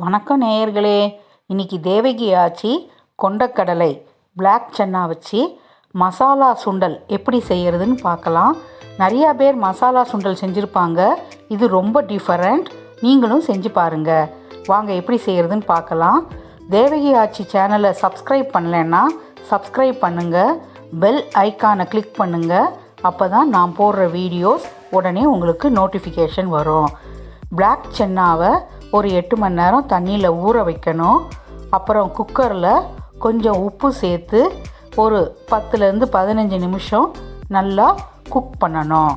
வணக்கம் நேயர்களே. இன்றைக்கி தேவகியாச்சி கொண்டக்கடலை பிளாக் சன்னா வச்சு மசாலா சுண்டல் எப்படி செய்கிறதுன்னு பார்க்கலாம். நிறையா பேர் மசாலா சுண்டல் செஞ்சுருப்பாங்க. இது ரொம்ப டிஃபரெண்ட். நீங்களும் செஞ்சு பாருங்கள். வாங்க எப்படி செய்கிறதுன்னு பார்க்கலாம். தேவகியாச்சி சேனலை சப்ஸ்கிரைப் பண்ணலைன்னா சப்ஸ்கிரைப் பண்ணுங்கள். பெல் ஐக்கானை கிளிக் பண்ணுங்கள். அப்போ தான் நான் போடுற வீடியோஸ் உடனே உங்களுக்கு நோட்டிஃபிகேஷன் வரும். பிளாக் சன்னாவை ஒரு 8 மணி நேரம் தண்ணியில் ஊற வைக்கணும். அப்புறம் குக்கரில் கொஞ்சம் உப்பு சேர்த்து ஒரு 10லேருந்து 15 நிமிஷம் நல்லா குக் பண்ணணும்.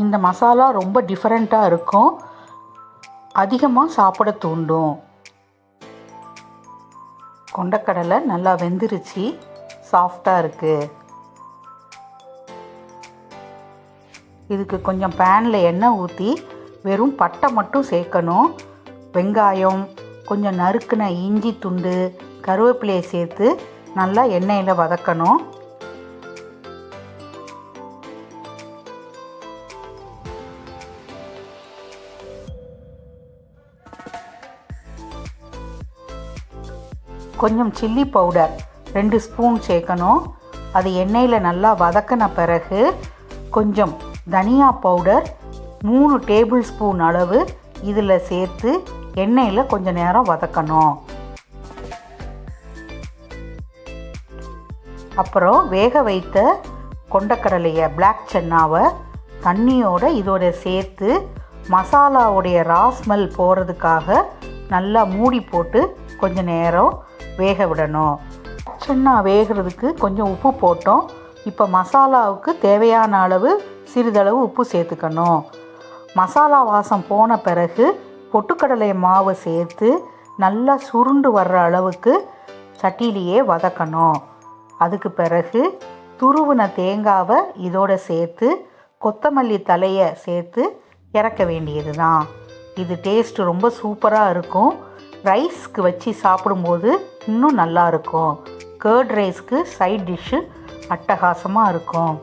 இந்த மசாலா ரொம்ப டிஃப்ரெண்ட்டாக இருக்கும். அதிகமாக சாப்பிட தூண்டும். கொண்டக்கடலை நல்லா வெந்துருச்சு, சாஃப்டாக இருக்குது. இதுக்கு கொஞ்சம் பேனில் எண்ணெய் ஊற்றி வெறும் பட்டை மட்டும் சேர்க்கணும். வெங்காயம், கொஞ்சம் நறுக்குன இஞ்சி துண்டு, கருவேப்பிலையை சேர்த்து நல்லா எண்ணெயில் வதக்கணும். கொஞ்சம் சில்லி பவுடர் 2 ஸ்பூன் சேர்க்கணும். அது எண்ணெயில் நல்லா வதக்கின பிறகு கொஞ்சம் தனியா பவுடர் 3 டேபிள் ஸ்பூன் அளவு இதில் சேர்த்து எண்ணெயில் கொஞ்சம் நேரம் வதக்கணும். அப்புறம் வேக வைத்த கொண்டக்கடலையை பிளாக் சன்னாவை தண்ணியோட இதோட சேர்த்து மசாலாவுடைய ரா ஸ்மெல் போகிறதுக்காக நல்லா மூடி போட்டு கொஞ்சம் நேரம் வேக விடணும். சன்னா வேகிறதுக்கு கொஞ்சம் உப்பு போட்டோம். இப்போ மசாலாவுக்கு தேவையான அளவு சிறிதளவு உப்பு சேர்த்துக்கணும். மசாலா வாசம் போன பிறகு பொட்டுக்கடலை மாவை சேர்த்து நல்லா சுருண்டு வர்ற அளவுக்கு சட்டியிலேயே வதக்கணும். அதுக்கு பிறகு துருவின தேங்காவை இதோட சேர்த்து கொத்தமல்லி தலையை சேர்த்து இறக்க வேண்டியது தான். இது டேஸ்ட் ரொம்ப சூப்பராக இருக்கும். ரைஸ்க்கு வச்சு சாப்பிடும்போது இன்னும் நல்லாயிருக்கும். கர்ட் ரைஸ்க்கு சைட் டிஷ்ஷு அட்டகாசமாக இருக்கும்.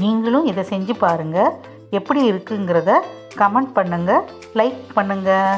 நீங்களும் இதை செஞ்சு பாருங்கள். எப்படி இருக்குங்கிறத கமெண்ட் பண்ணுங்கள், லைக் பண்ணுங்கள்.